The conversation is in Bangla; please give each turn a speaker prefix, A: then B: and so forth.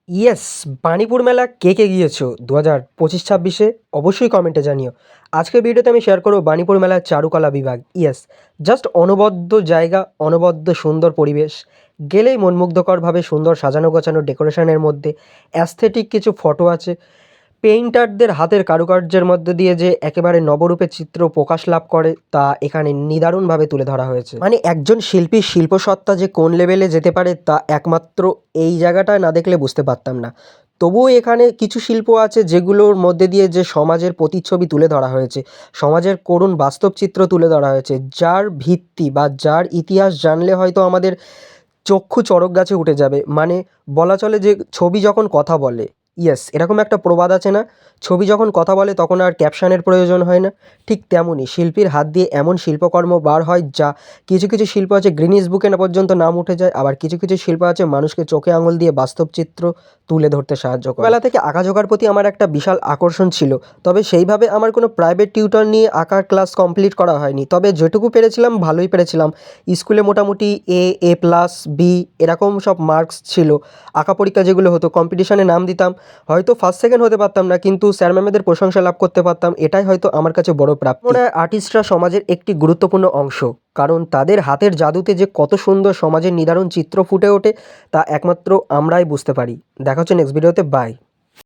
A: ইয়েস, বাণীপুর মেলা কে কে গিয়েছো 2025-26-এ অবশ্যই কমেন্টে জানিও। আজকের ভিডিওতে আমি শেয়ার করবো বাণীপুর মেলার চারুকলা বিভাগ। ইয়েস, জাস্ট অনবদ্য জায়গা, অনবদ্য সুন্দর পরিবেশ, গেলেই মনমুগ্ধকরভাবে সুন্দর সাজানো গোছানো ডেকোরেশনের মধ্যে অ্যাস্থেটিক কিছু ফটো আছে। পেইন্টারদের হাতের কারুকার্যের মধ্যে দিয়ে যে একেবারে নবরূপে চিত্র প্রকাশ লাভ করে তা এখানে নিদারুণভাবে তুলে ধরা হয়েছে। মানে একজন শিল্পীর শিল্পসত্তা যে কোন লেভেলে যেতে পারে তা একমাত্র এই জায়গাটায় না দেখলে বুঝতে পারতাম না। তবুও এখানে কিছু শিল্প আছে যেগুলোর মধ্যে দিয়ে যে সমাজের প্রতিচ্ছবি তুলে ধরা হয়েছে, সমাজের করুণ বাস্তব চিত্র তুলে ধরা হয়েছে, যার ভিত্তি বা যার ইতিহাস জানলে হয়তো আমাদের চক্ষু চড়ক গাছে উঠে যাবে। মানে বলা চলে যে ছবি যখন কথা বলে, ইয়েস, এরকম একটা প্রবাদ আছে না, ছবি যখন কথা বলে তখন আর ক্যাপশনের প্রয়োজন হয় না। ঠিক তেমনই শিল্পীর হাত দিয়ে এমন শিল্পকর্ম বার হয় যা কিছু কিছু শিল্প আছে গ্রিনিস বুকে না পর্যন্ত নাম উঠে যায়, আবার কিছু কিছু শিল্প আছে মানুষকে চোখে আঙুল দিয়ে বাস্তব চিত্র তুলে ধরতে সাহায্য করে। বেলা থেকে আঁকাঝোঁকার প্রতি আমার একটা বিশাল আকর্ষণ ছিল, তবে সেইভাবে আমার কোনো প্রাইভেট টিউটর নিয়ে আঁকার ক্লাস কমপ্লিট করা হয়নি, তবে যেটুকু পেরেছিলাম ভালোই পেরেছিলাম। স্কুলে মোটামুটি A+B এরকম সব মার্কস ছিল। আঁকা পরীক্ষা যেগুলো হতো কম্পিটিশানে নাম দিতাম, হয়তো ফার্স্ট সেকেন্ড হতে পারতাম না, কিন্তু স্যার ম্যামেদের প্রশংসা লাভ করতে পারতাম, এটাই হয়তো আমার কাছে বড় প্রাপ্তি। মনে হয় আর্টিস্টরা সমাজের একটি গুরুত্বপূর্ণ অংশ, কারণ তাদের হাতের জাদুতে যে কত সুন্দর সমাজের নিদারুণ চিত্র ফুটে ওঠে তা একমাত্র আমরাই বুঝতে পারি। দেখা হচ্ছে নেক্সট ভিডিওতে, বাই।